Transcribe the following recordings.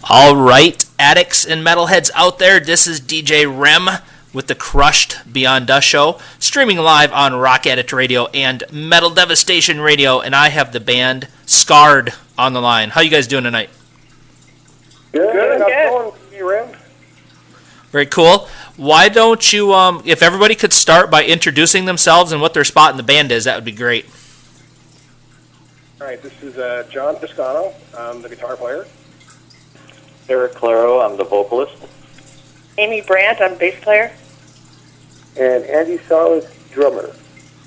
All right, addicts and metalheads out there, this is DJ REM with the Crushed Beyond Dust show, streaming live on Rock Addict Radio and Metal Devastation Radio, and I have the band Scarred on the line. How you guys doing tonight? Good. How's it going, DJ REM? Very cool. Why don't you, if everybody could start by introducing themselves and what their spot in the band is, that would be great. All right, this is John Toscano. I'm the guitar player. Eric Claro, I'm the vocalist. Amy Brandt, I'm bass player. And Andy Salas, drummer.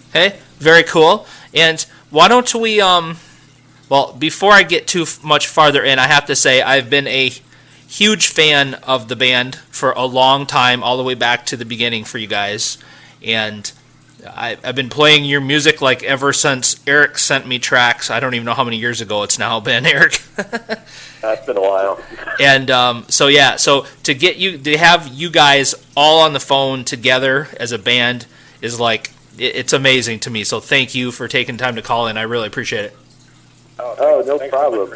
Okay, very cool. And why don't we, well, before I get too much farther in, I have to say I've been a huge fan of the band for a long time, all the way back to the beginning for you guys. And I've been playing your music like ever since Eric sent me tracks. I don't even know how many years ago it's now been, Eric. That's been a while. And so to have you guys all on the phone together as a band is like, it's amazing to me. So thank you for taking time to call in. I really appreciate it. Oh, no problem.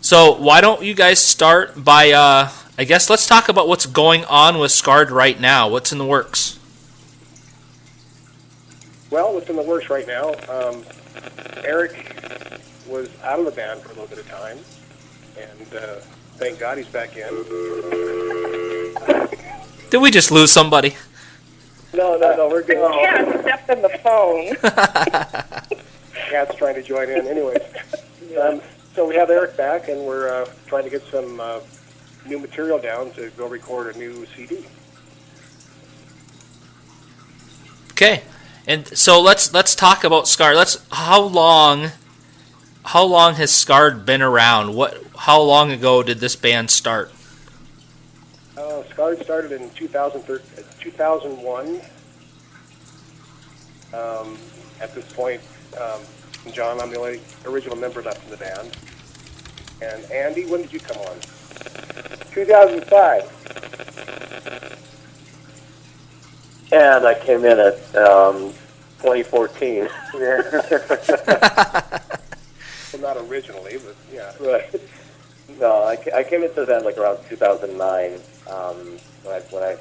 So why don't you guys start by, I guess let's talk about what's going on with Scarred right now. What's in the works? Well, what's in the works right now, Eric was out of the band for a little bit of time, and thank God he's back in. Did we just lose somebody? No, we're good. Yeah, stepped on the phone. Cat's trying to join in. Anyways, so we have Eric back, and we're trying to get some new material down to go record a new CD. Okay. And so let's talk about Scarred. How long has Scarred been around? How long ago did this band start? Scarred started in 2001. At this point, John, I'm the only original member left in the band. And Andy, when did you come on? 2005. And I came in at 2014. Well, not originally, but yeah. Right. No, I came into the band like around 2009 when I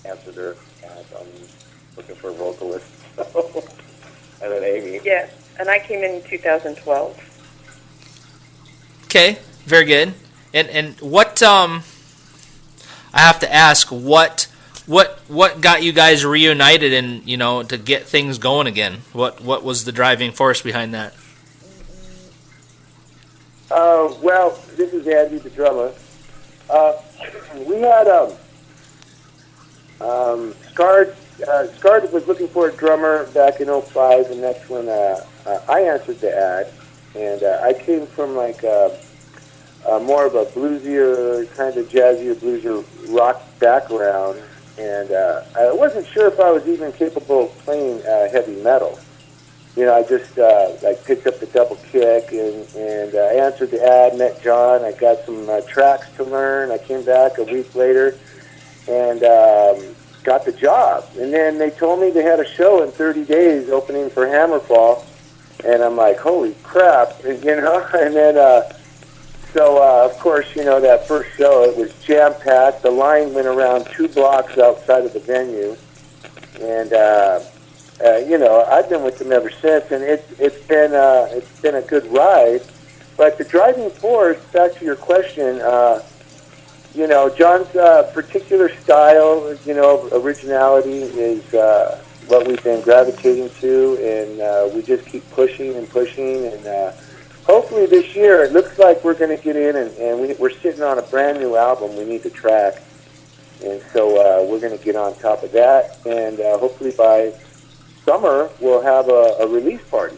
answered her as looking for a vocalist. And then Amy. Yes, and I came in 2012. Okay, very good. And what I have to ask, what got you guys reunited and, to get things going again? What was the driving force behind that? Well, this is Andy, the drummer. We had Scarred was looking for a drummer back in '05, and that's when I answered the ad. And I came from like more of a bluesier, kind of jazzier, bluesier rock background. And I wasn't sure if I was even capable of playing heavy metal. I just I picked up the double kick and I answered the ad, met John. I got some tracks to learn. I came back a week later and got the job. And then they told me they had a show in 30 days opening for Hammerfall. And I'm like, holy crap. And then... So, of course, that first show, it was jam-packed. The line went around 2 blocks outside of the venue. And, I've been with them ever since, and it's been a good ride. But the driving force, back to your question, John's particular style, originality is what we've been gravitating to, and we just keep pushing and pushing, and hopefully this year, it looks like we're going to get in, and we're sitting on a brand new album we need to track. And so we're going to get on top of that, and hopefully by summer, we'll have a release party.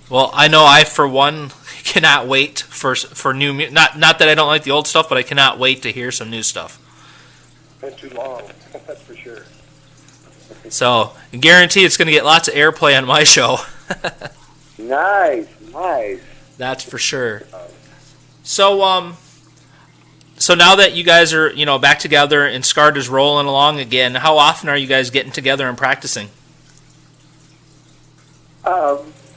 Well, I know I, for one, cannot wait for new music. Not that I don't like the old stuff, but I cannot wait to hear some new stuff. Been too long, that's for sure. So, I guarantee it's going to get lots of airplay on my show. Nice. That's for sure. So now that you guys are, back together and Scarred is rolling along again, how often are you guys getting together and practicing?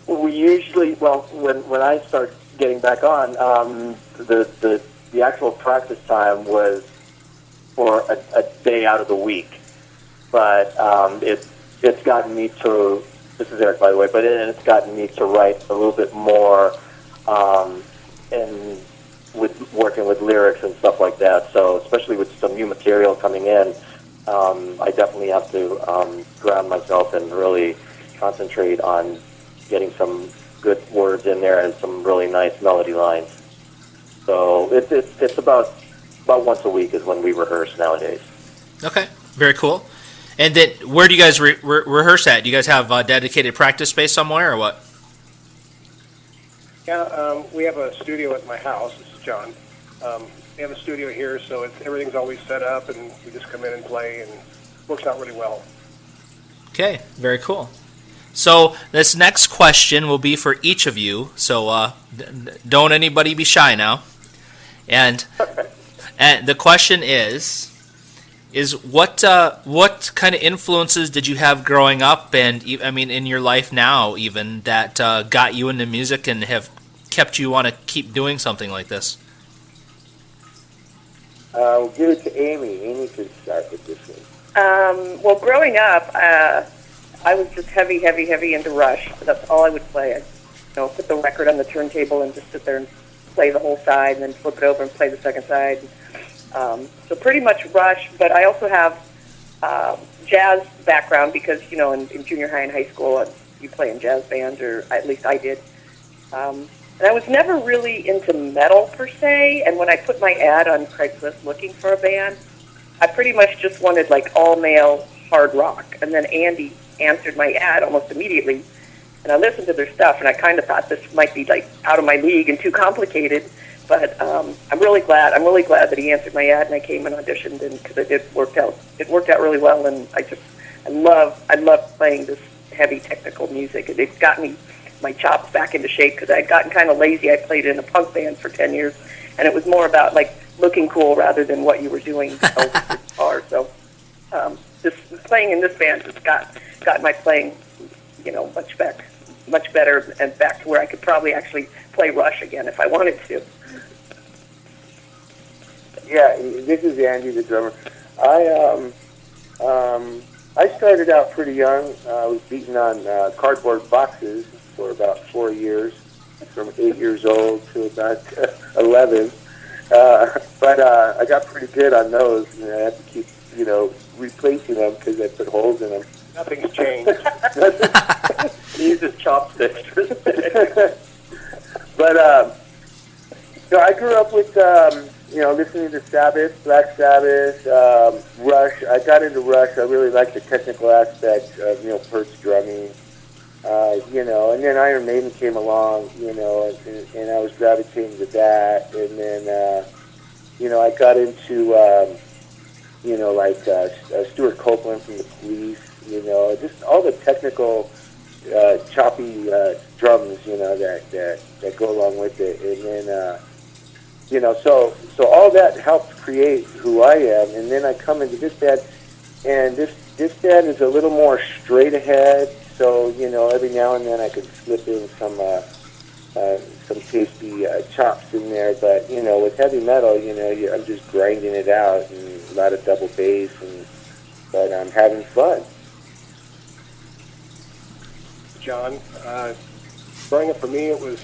We usually, when I start getting back on, the actual practice time was for a day out of the week, but it's gotten me to. This is Eric, by the way, but it's gotten me to write a little bit more, and with working with lyrics and stuff like that. So especially with some new material coming in, I definitely have to ground myself and really concentrate on getting some good words in there and some really nice melody lines. So it's about once a week is when we rehearse nowadays. Okay, very cool. And then, where do you guys rehearse at? Do you guys have a dedicated practice space somewhere, or what? Yeah, we have a studio at my house. This is John. We have a studio here, so everything's always set up, and we just come in and play, and it works out really well. Okay, very cool. So this next question will be for each of you. So don't anybody be shy now. And the question is what kind of influences did you have growing up, and I mean in your life now even, that got you into music and have kept you want to keep doing something like this? We'll give it to Amy. Amy can start with this one. Well, growing up, I was just heavy into Rush. That's all I would play. I'd, put the record on the turntable and just sit there and play the whole side, and then flip it over and play the second side. So pretty much Rush, but I also have jazz background because, in junior high and high school, you play in jazz bands, or at least I did. And I was never really into metal per se, and when I put my ad on Craigslist looking for a band, I pretty much just wanted like all-male hard rock. And then Andy answered my ad almost immediately, and I listened to their stuff, and I kind of thought this might be like out of my league and too complicated. But I'm really glad that he answered my ad, and I came and auditioned, and because it worked out really well, and I love playing this heavy technical music. It got my chops back into shape because I'd gotten kind of lazy. I played in a punk band for 10 years, and it was more about like looking cool rather than what you were doing with the guitar. So just playing in this band has got my playing, much better, and back to where I could probably actually play Rush again if I wanted to. Yeah, this is Andy, the drummer. I started out pretty young. I was beating on cardboard boxes for about 4 years, from 8 years old to about 11. But I got pretty good on those, and I had to keep, replacing them because I put holes in them. Nothing's changed. He uses chopsticks. But I grew up with listening to Sabbath, Black Sabbath, Rush. I got into Rush. I really liked the technical aspect of Pert's drumming. And then Iron Maiden came along, and I was gravitating to that. And then I got into Stuart Copeland from the Police. Just all the technical, choppy drums, that go along with it. And then, so all that helped create who I am. And then I come into this band, and this band is a little more straight ahead. So, every now and then I can slip in some tasty chops in there. But, with heavy metal, I'm just grinding it out, and a lot of double bass, but I'm having fun. John, growing up for me, it was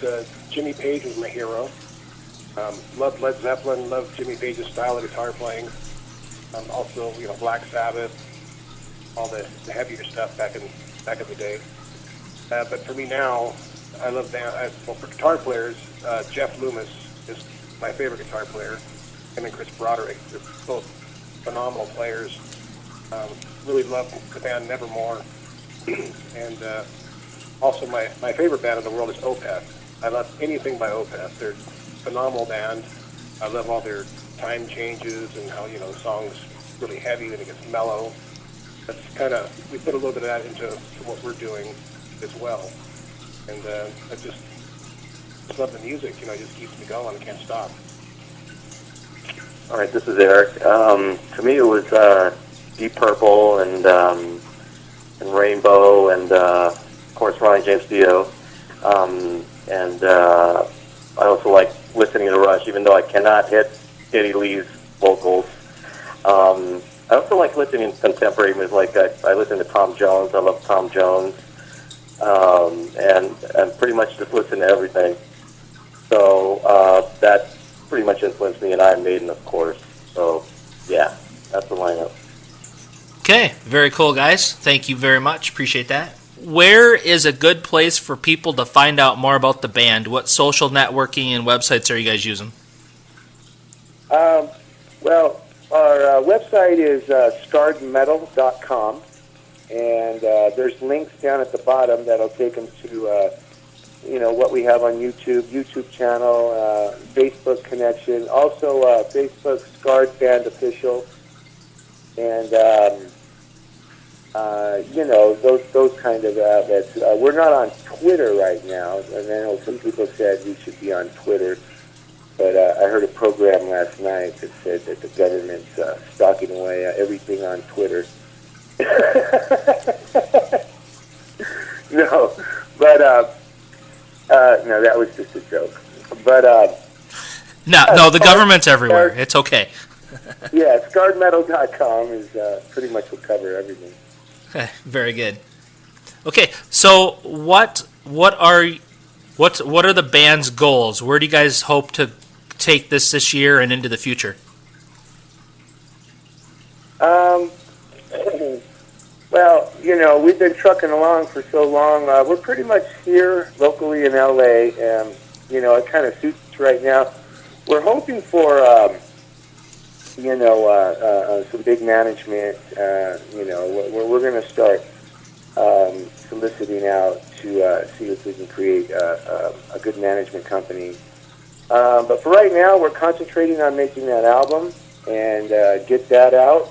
Jimmy Page was my hero. Loved Led Zeppelin, loved Jimmy Page's style of guitar playing. Also, Black Sabbath, all the heavier stuff back in the day. But for me now, I love for guitar players, Jeff Loomis is my favorite guitar player. Him and Chris Broderick, they're both phenomenal players. Really love the band Nevermore. And also my favorite band in the world is Opeth. I love anything by Opeth. They're a phenomenal band. I love all their time changes and how, the song's really heavy and it gets mellow. That's we put a little bit of that into what we're doing as well. And I just love the music, it just keeps me going. I can't stop. All right, this is Eric. To me, it was Deep Purple and Rainbow and, of course, Ronnie James Dio. And I also like listening to Rush, even though I cannot hit Geddy Lee's vocals. I also like listening to contemporary music. Like I listen to Tom Jones. I love Tom Jones, and pretty much just listen to everything. So that pretty much influenced me, and Iron Maiden, of course. So yeah, that's the lineup. Okay, very cool, guys. Thank you very much. Appreciate that. Where is a good place for people to find out more about the band? What social networking and websites are you guys using? Well, our website is scarredmetal.com, and there's links down at the bottom that'll take them to what we have on YouTube channel, Facebook connection, also Facebook Scarred Band Official, and those kind of outlets. We're not on Twitter right now, and I know some people said we should be on Twitter, but I heard a program last night that said that the government's stocking away everything on Twitter. No, but no, that was just a joke. But No, the government's everywhere. It's okay. yeah, scarredmetal.com is pretty much will cover everything. Okay, very good. Okay, so what are the band's goals? Where do you guys hope to take this year and into the future? Well, we've been trucking along for so long. We're pretty much here locally in LA, and it kind of suits us right now. We're hoping for some big management. We're going to start soliciting out to see if we can create a good management company. But for right now, we're concentrating on making that album and get that out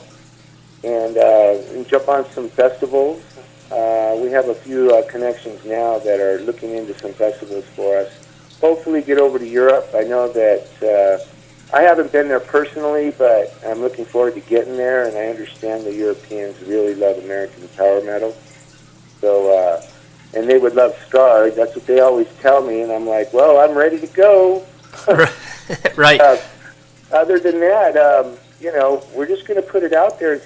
and jump on some festivals. We have a few connections now that are looking into some festivals for us. Hopefully get over to Europe. I know that I haven't been there personally, but I'm looking forward to getting there, and I understand the Europeans really love American power metal. So, and they would love Scarred. That's what they always tell me, and I'm like, well, I'm ready to go. Right. Other than that, we're just going to put it out there and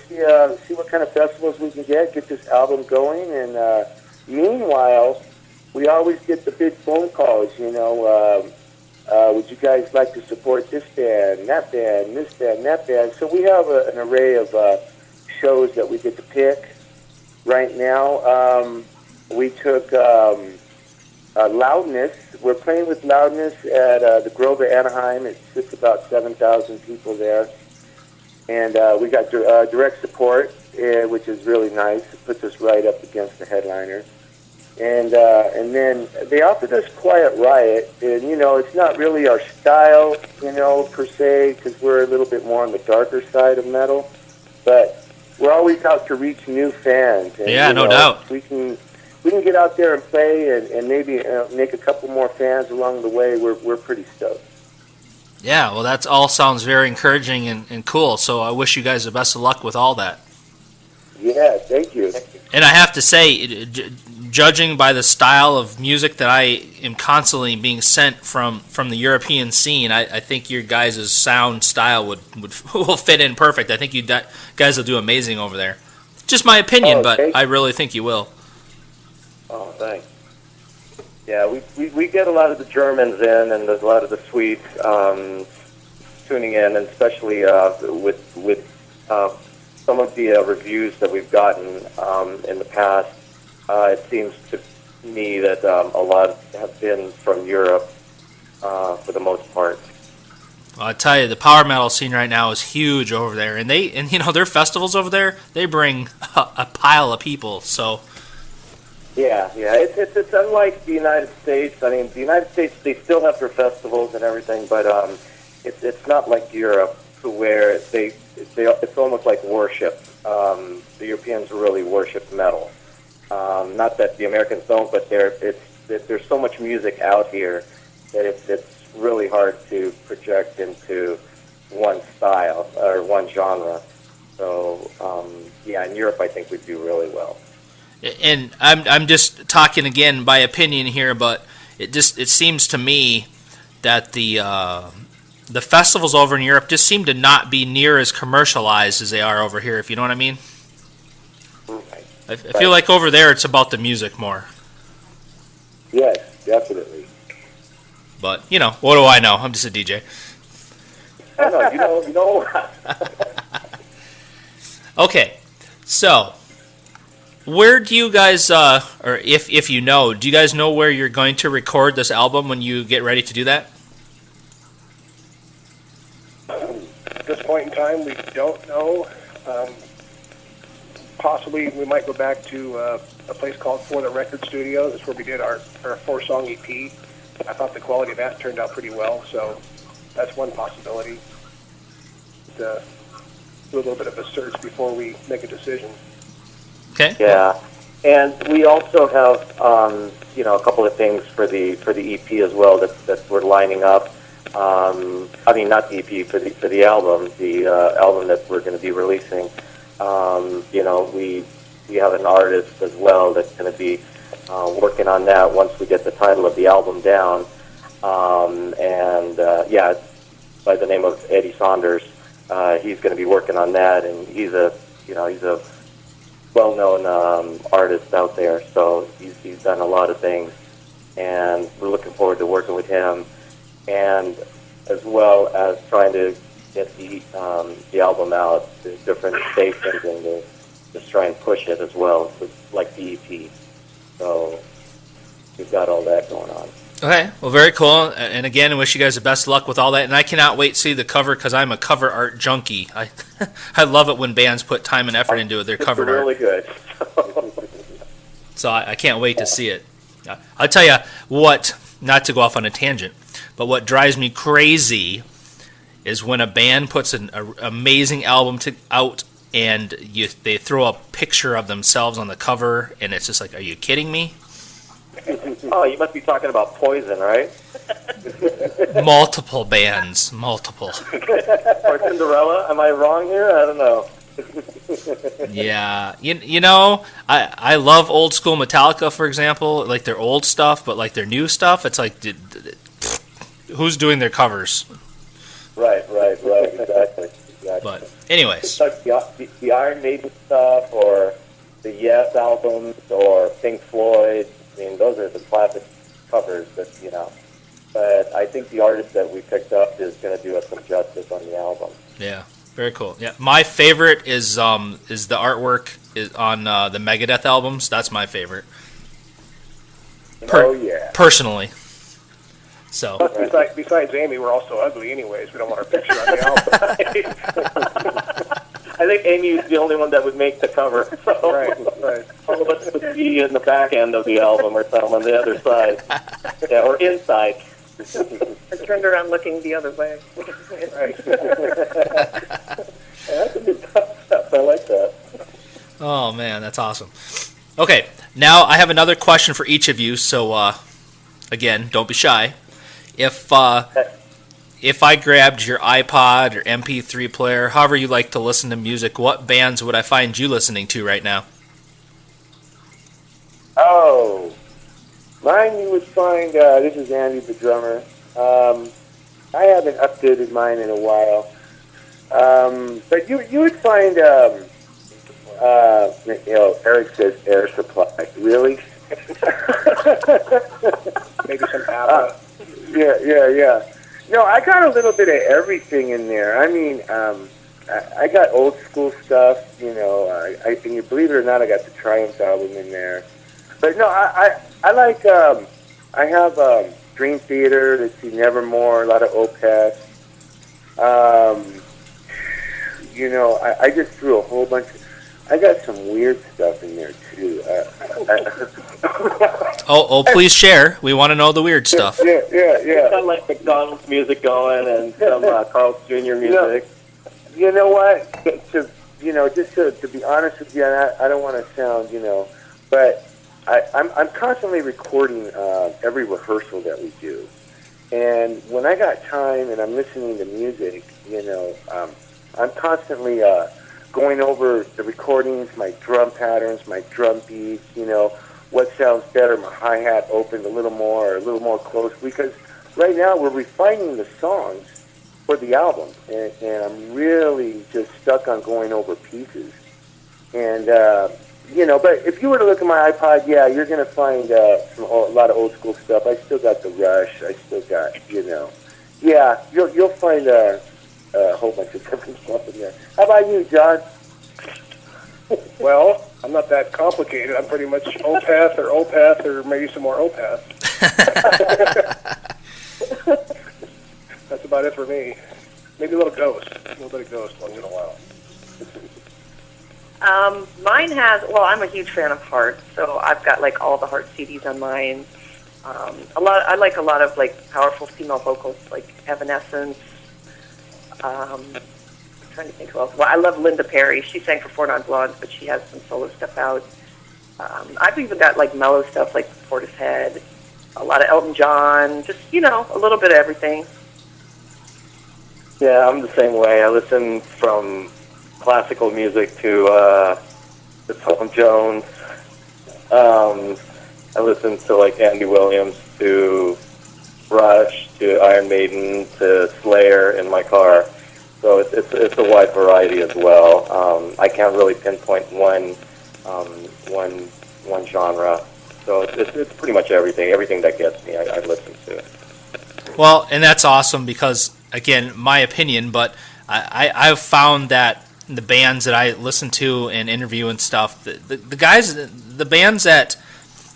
see what kind of festivals we can get this album going. And meanwhile, we always get the big phone calls, would you guys like to support this band, that band, this band, that band? So we have an array of shows that we get to pick. Right now, we took Loudness. We're playing with Loudness at the Grove of Anaheim. It sits about 7,000 people there. And we got direct support, which is really nice. It puts us right up against the headliner. And then they offered us Quiet Riot, and it's not really our style, per se, because we're a little bit more on the darker side of metal. But we're always out to reach new fans. And, yeah, no doubt. We can get out there and play, and maybe make a couple more fans along the way. We're pretty stoked. Yeah, well, that all sounds very encouraging and cool. So I wish you guys the best of luck with all that. Yeah, thank you. And I have to say, judging by the style of music that I am constantly being sent from the European scene, I think your guys' sound style will fit in perfect. I think you guys will do amazing over there. Just my opinion, but I really think you will. Oh, thanks. Yeah, we get a lot of the Germans in, and there's a lot of the Swedes tuning in, and especially with some of the reviews that we've gotten in the past. It seems to me that a lot have been from Europe for the most part. Well, I tell you, the power metal scene right now is huge over there, and their festivals over there, they bring a pile of people. So. Yeah, it's unlike the United States. I mean, the United States, they still have their festivals and everything, but it's not like Europe, to where it's almost like worship. The Europeans really worship metal. Not that the Americans don't, but there's so much music out here that it's really hard to project into one style or one genre. So in Europe, I think we do really well. And I'm just talking again by opinion here, but it seems to me that the festivals over in Europe just seem to not be near as commercialized as they are over here, if you know what I mean. I feel like over there it's about the music more. Yes, definitely. But, what do I know? I'm just a DJ. I know, you know. Okay, so where do you guys, or if you know, do you guys know where you're going to record this album when you get ready to do that? At this point in time, we don't know. Possibly we might go back to a place called For the Record Studios. That's where we did our 4-song EP. I thought the quality of that turned out pretty well, so that's one possibility. Do a little bit of a search before we make a decision. Okay. Yeah, and we also have a couple of things for the EP as well that we're lining up. I mean, not the EP, for the album, album that we're going to be releasing. We have an artist as well that's going to be working on that once we get the title of the album down. By the name of Eddie Saunders, he's going to be working on that, and he's a well-known artist out there. So he's done a lot of things, and we're looking forward to working with him, and as well as trying to get the album out to different stations and to just try and push it as well, like the EP. So we've got all that going on. Okay, well, very cool. And again, I wish you guys the best of luck with all that. And I cannot wait to see the cover because I'm a cover art junkie. I love it when bands put time and effort into their cover art. Really good. So I can't wait to see it. I'll tell you what, not to go off on a tangent, but what drives me crazy is when a band puts an amazing album out and they throw a picture of themselves on the cover, and it's just like, are you kidding me? Oh, you must be talking about Poison, right? Multiple bands, multiple. Or Cinderella? Am I wrong here? I don't know. Yeah, I love old school Metallica, for example, like their old stuff, but like their new stuff, it's like, who's doing their covers? Right, exactly. But anyways, like the Iron Maiden stuff, or the Yes albums, or Pink Floyd. I mean, those are the classic covers that. But I think the artist that we picked up is going to do us some justice on the album. yeah, very cool. Yeah, my favorite is the artwork on the Megadeth albums. That's my favorite. Oh yeah. Personally. So. Plus, besides Amy, we're also ugly anyways. We don't want our picture on the album. I think Amy is the only one that would make the cover. So. Right. All of us would be in the back end of the album or something on the other side. Yeah, or inside. I turned around looking the other way. Right. That's a good concept. I like that. Oh man, that's awesome. Okay, now I have another question for each of you. So again, don't be shy. If I grabbed your iPod or MP3 player, however you like to listen to music, what bands would I find you listening to right now? Oh, mine you would find, this is Andy the drummer. I haven't updated mine in a while. But you would find, Eric says Air Supply. Really? Maybe some ABBA. Yeah. No, I got a little bit of everything in there. I mean, I got old school stuff, and you believe it or not, I got the Triumph album in there. But no, I like, I have Dream Theater, let's see, Nevermore, a lot of Opeth. I just threw a whole bunch of, I got some weird stuff in there too. Please share. We want to know the weird stuff. Yeah. Got like McDonald's music going and some Carl's Jr. music. You know what? To be honest with you, I don't want to sound, but I'm constantly recording every rehearsal that we do. And when I got time and I'm listening to music, I'm constantly going over the recordings, my drum patterns, my drum beats, what sounds better, my hi-hat opened a little more or a little more close, because right now we're refining the songs for the album, and I'm really just stuck on going over pieces. And but if you were to look at my iPod, yeah, you're going to find a lot of old school stuff. I still got the Rush. I still got, yeah, you'll find a whole bunch of different stuff in there. How about you, John? Well, I'm not that complicated. I'm pretty much Opeth or maybe some more Opeth. That's about it for me. Maybe a little Ghost. A little bit of Ghost once in a while. Mine has, well, I'm a huge fan of Heart, so I've got like all the Heart CDs on mine. I like a lot of like powerful female vocals, like Evanescence. I'm trying to think who else. Well, I love Linda Perry. She sang for Four Non Blondes, but she has some solo stuff out. I've even got like mellow stuff like Portishead, a lot of Elton John, just a little bit of everything. Yeah, I'm the same way. I listen from classical music to Tom Jones. I listen to like Andy Williams, to Rush, to Iron Maiden, to Slayer in my car. So it's a wide variety as well. I can't really pinpoint one genre. So it's pretty much everything that gets me. I listen to it. Well, and that's awesome because, again, my opinion, but I've found that the bands that I listen to and interview and stuff, the bands that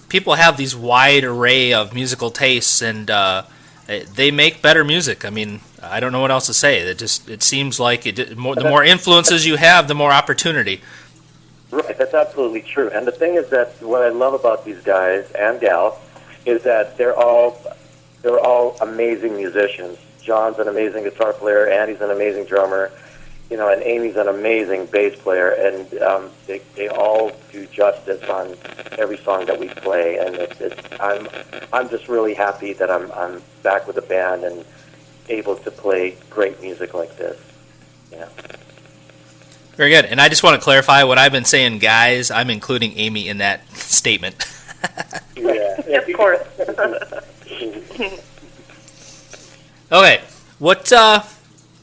people have these wide array of musical tastes, and they make better music. I mean, I don't know what else to say. It seems like the more influences you have, the more opportunity. Right, that's absolutely true. And the thing is that what I love about these guys and gals is that they're all amazing musicians. John's an amazing guitar player, Andy's an amazing drummer, and Amy's an amazing bass player, and they all do justice on every song that we play. And I'm just really happy that I'm back with the band and able to play great music like this. Very good. And I just want to clarify what I've been saying, guys. I'm including Amy in that statement. Yeah. Of course. Okay.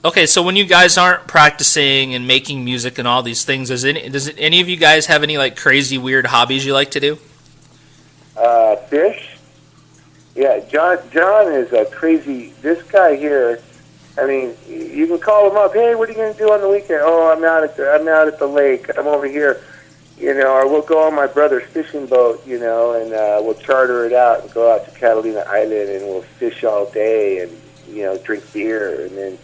Okay, so when you guys aren't practicing and making music and all these things, does any of you guys have any like crazy weird hobbies you like to do? Fish. Yeah, John is a crazy. This guy here. I mean, you can call him up. Hey, what are you going to do on the weekend? Oh, I'm out at the lake. I'm over here. Or we'll go on my brother's fishing boat. And we'll charter it out and go out to Catalina Island and we'll fish all day and drink beer and then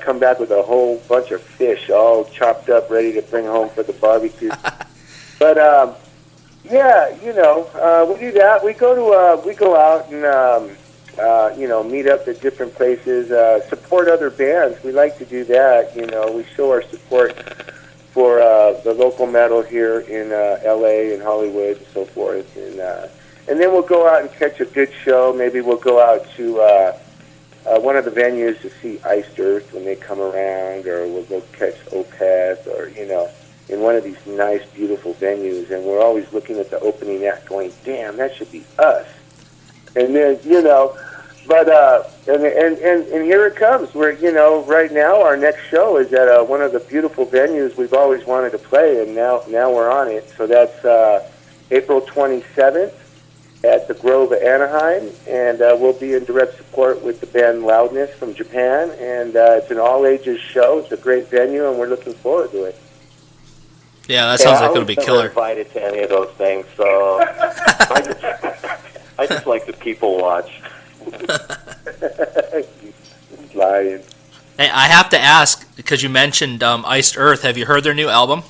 come back with a whole bunch of fish all chopped up, ready to bring home for the barbecue. But yeah, we do that. We go out and meet up at different places, support other bands. We like to do that. We show our support for the local metal here in L.A. and Hollywood and so forth, and then we'll go out and catch a good show. Maybe we'll go out to one of the venues to see Iced Earth when they come around, or we'll go catch Opeth, or in one of these nice, beautiful venues. And we're always looking at the opening act, going, "Damn, that should be us." And then but and here it comes. We're right now our next show is at one of the beautiful venues we've always wanted to play, and now we're on it. So that's April 27th. At the Grove of Anaheim, and we'll be in direct support with the band Loudness from Japan, and it's an all-ages show. It's a great venue, and we're looking forward to it. Yeah, that sounds like it'll be killer. I was never invited to any of those things, so I just like to people watch. Lying. Hey, I have to ask, because you mentioned Iced Earth, have you heard their new album?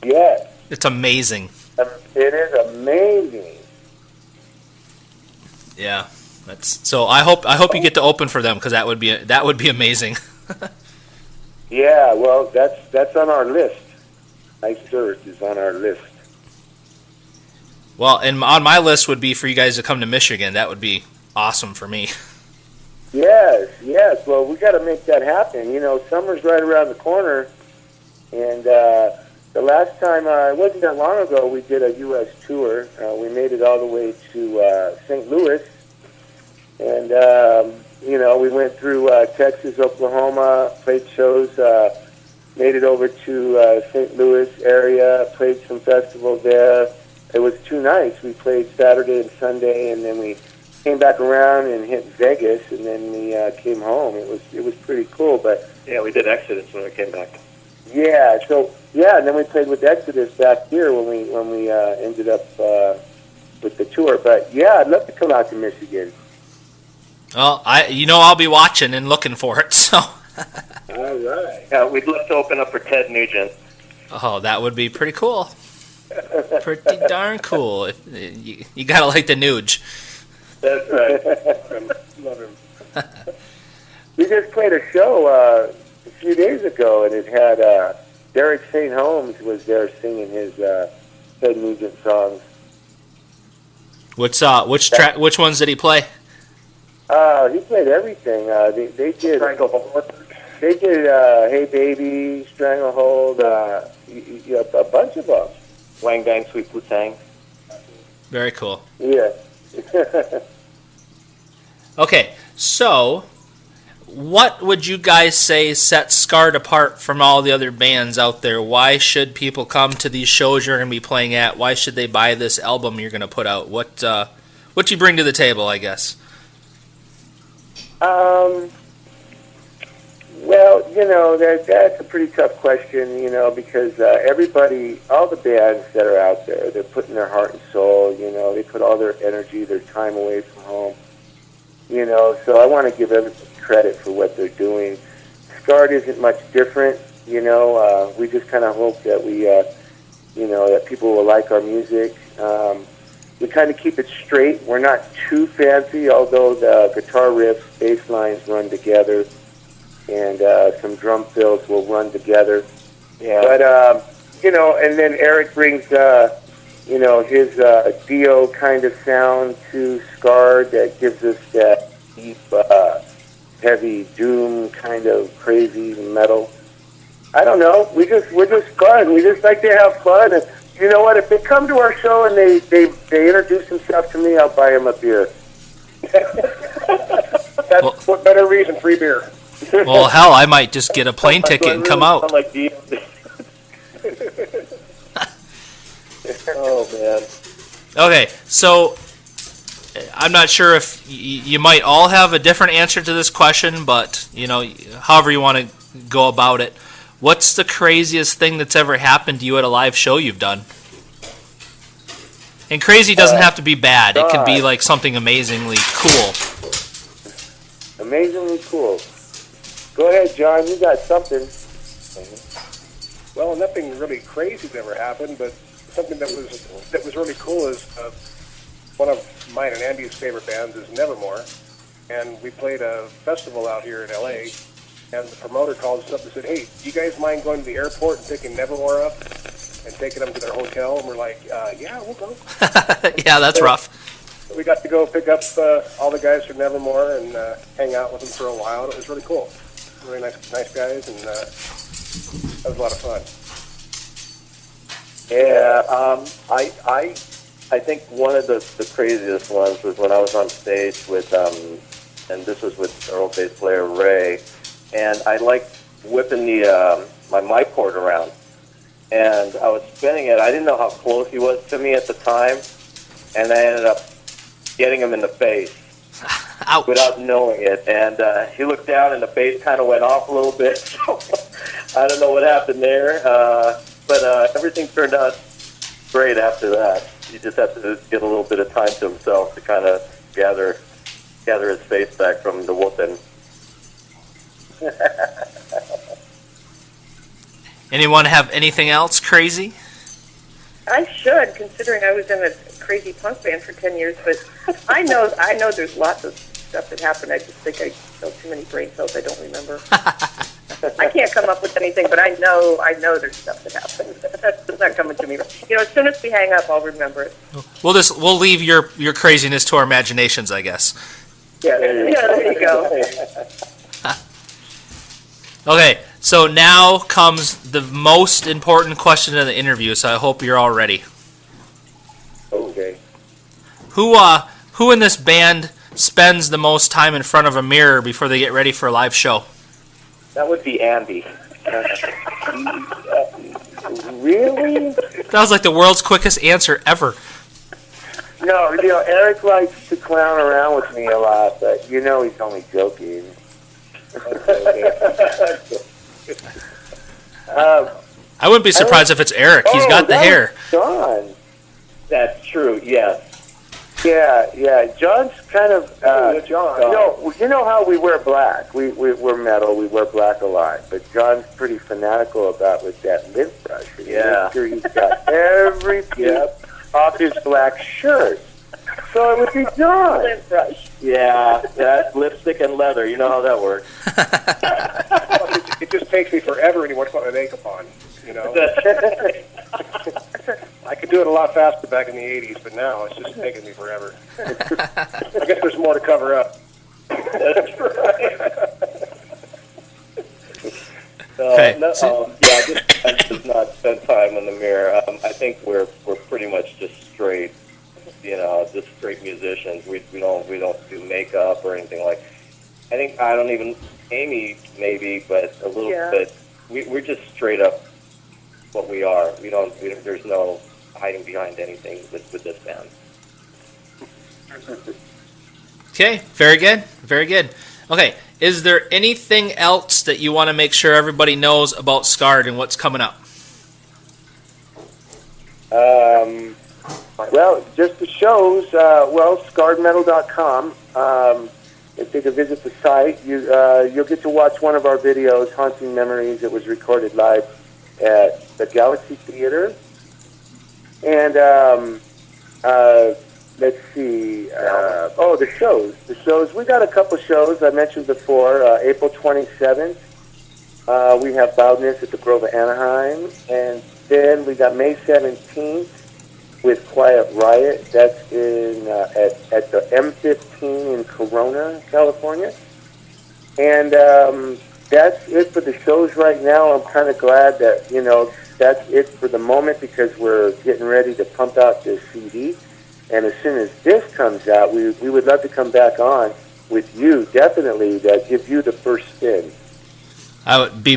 Yes. It's amazing. It is amazing. Yeah, so. I hope you get to open for them, because that would be amazing. Yeah, well, that's on our list. Iced Earth is on our list. Well, and on my list would be for you guys to come to Michigan. That would be awesome for me. Yes. Well, we got to make that happen. Summer's right around the corner, and the last time, it wasn't that long ago, we did a U.S. tour. We made it all the way to St. Louis, and And we went through Texas, Oklahoma, played shows, made it over to St. Louis area, played some festivals there. It was 2 nights. We played Saturday and Sunday, and then we came back around and hit Vegas, and then we came home. It was pretty cool, but Yeah, we did Exodus when we came back. and then we played with Exodus back here when we ended up with the tour. But yeah, I'd love to come out to Michigan. Well, I'll be watching and looking for it. So. All right. Yeah, we'd love to open up for Ted Nugent. Oh, that would be pretty cool. Pretty darn cool. You gotta like the Nuge. That's right. Love him. We just played a show a few days ago, and it had Derek St. Holmes was there singing his Ted Nugent songs. Which ones did he play? He played everything. They did Stranglehold. They did Hey Baby, Stranglehold, a bunch of them. Wang Bang Sweet Putang. Very cool. Yeah. Okay, so what would you guys say sets Scarred apart from all the other bands out there? Why should people come to these shows you're going to be playing at? Why should they buy this album you're going to put out? What do you bring to the table, I guess? Well, that's a pretty tough question, because everybody, all the bands that are out there, they're putting their heart and soul, they put all their energy, their time away from home, so I want to give everybody credit for what they're doing. Scarred isn't much different, we just kind of hope that that people will like our music. We kind of keep it straight. We're not too fancy, although the guitar riffs, bass lines run together, and some drum fills will run together. Yeah. But, and then Eric brings, his Dio kind of sound to Scarred that gives us that deep, heavy doom kind of crazy metal. I don't know. We're just fun. We just like to have fun. And you know what? If they come to our show and they introduce themselves to me, I'll buy them a beer. That's what better reason? Free beer. Well, hell, I might just get a plane ticket and come out. Like oh, man. Okay, so I'm not sure if you might all have a different answer to this question, but, however you want to go about it. What's the craziest thing that's ever happened to you at a live show you've done? And crazy doesn't have to be bad. It could be like something amazingly cool. Amazingly cool. Go ahead, John. You got something. Well, nothing really crazy's ever happened, but something that was really cool is one of mine and Andy's favorite bands is Nevermore, and we played a festival out here in L.A., and the promoter called us up and said, "Hey, do you guys mind going to the airport and picking Nevermore up and taking them to their hotel?" And we're like, "Yeah, we'll go." Yeah, that's rough. We got to go pick up all the guys from Nevermore and hang out with them for a while. It was really cool. Really nice guys, and that was a lot of fun. Yeah, I think one of the craziest ones was when I was on stage with, and this was with our old bass player Ray, and I liked whipping my mic cord around, and I was spinning it. I didn't know how close he was to me at the time, and I ended up getting him in the face. Ouch. Without knowing it, and he looked down and the bass kind of went off a little bit. So I don't know what happened there, but everything turned out great after that. He just had to get a little bit of time to himself to kind of gather his face back from the whooping. Anyone have anything else crazy? I should, considering I was in a crazy punk band for 10 years, but I know there's lots of stuff that happened. I just think I know too many brain cells I don't remember. I can't come up with anything, but I know there's stuff that happened. It's not coming to me. As soon as we hang up, I'll remember it. We'll leave your craziness to our imaginations, I guess. Yeah, There you go. Okay, so now comes the most important question of the interview, so I hope you're all ready. Okay. Who in this band spends the most time in front of a mirror before they get ready for a live show? That would be Andy. Really? That was like the world's quickest answer ever. No, Eric likes to clown around with me a lot, but he's only joking. I wouldn't be surprised if it's Eric. He's got the hair. John. That's true, yes. Yeah. John's kind of. John. You know how we wear black. We're metal. We wear black a lot. But John's pretty fanatical about with that lint brush. Yeah. Make sure he's got every piece off his black shirt. So it would be John. Lint brush. Yeah, that's lipstick and leather. You know how that works. It just takes me forever when you want to put my makeup on. I could do it a lot faster back in the 80s, but now it's just taking me forever. I guess there's more to cover up. That's right. Okay. Just not spend time in the mirror. I think we're pretty much just straight, just straight musicians. We don't do makeup or anything like. I don't even Amy maybe, but a little bit. We're just straight up what we are. There's no hiding behind anything with this band. Okay, very good. Very good. Okay, is there anything else that you want to make sure everybody knows about Scarred and what's coming up? Well, just the shows. Scarredmetal.com. If they could visit the site, you'll get to watch one of our videos, Haunting Memories. It was recorded live at the Galaxy Theater. And let's see. The shows. The shows. We got a couple shows I mentioned before. April 27th, we have Loudness at the Grove of Anaheim. And then we got May 17th with Quiet Riot. That's at the M15 in Corona, California. And that's it for the shows right now. I'm kind of glad that, that's it for the moment because we're getting ready to pump out this CD. And as soon as this comes out, we would love to come back on with you, definitely, to give you the first spin. I would be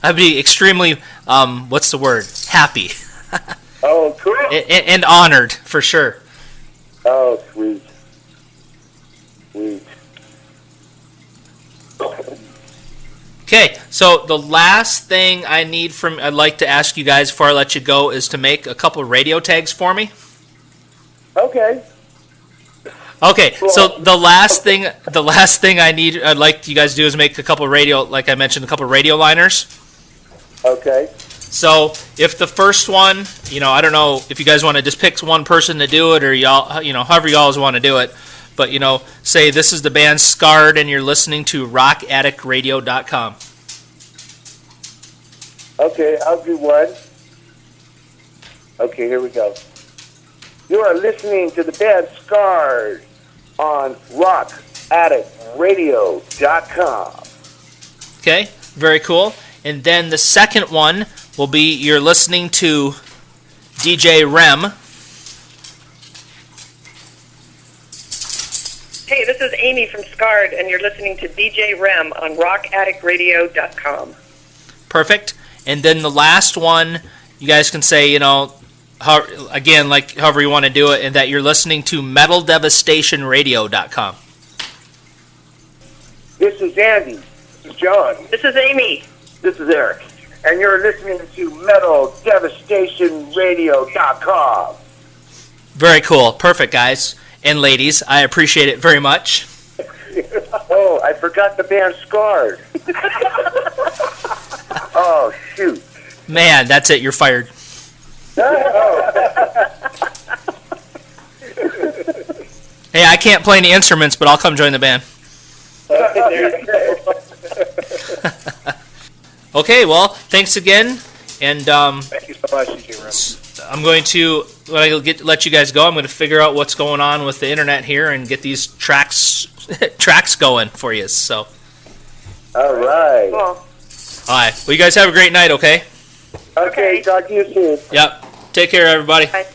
I'd be extremely, happy. Oh, cool. And honored, for sure. Oh, sweet. Sweet. Okay, so the last thing I'd like to ask you guys before I let you go is to make a couple of radio tags for me. Okay. Okay, so the last thing I'd like you guys to do is make a couple of radio, like I mentioned, a couple of radio liners. Okay. So if the first one, I don't know if you guys want to just pick one person to do it or y'all, however y'all want to do it. But, say this is the band Scarred and you're listening to rockaddictradio.com. Okay, I'll do one. Okay, here we go. You are listening to the band Scarred on rockaddictradio.com. Okay, very cool. And then the second one will be you're listening to DJ REM. Hey, this is Amy from Scarred, and you're listening to DJ REM on rockaddictradio.com. Perfect. And then the last one, you guys can say, however you want to do it, and that you're listening to metaldevastationradio.com. This is Andy. This is John. This is Amy. This is Eric. And you're listening to metaldevastationradio.com. Very cool. Perfect, guys and ladies. I appreciate it very much. Oh, I forgot the band Scarred. Oh, shoot. Man, that's it. You're fired. Hey, I can't play any instruments, but I'll come join the band. Okay, well, thanks again. And Thank you so much, DJ Rim. I'm going to let you guys go. I'm going to figure out what's going on with the internet here and get these tracks going for you. So, all right. Cool. all right. Well, you guys have a great night. Okay. Okay, talk to you soon. Yep. Take care, everybody. Bye.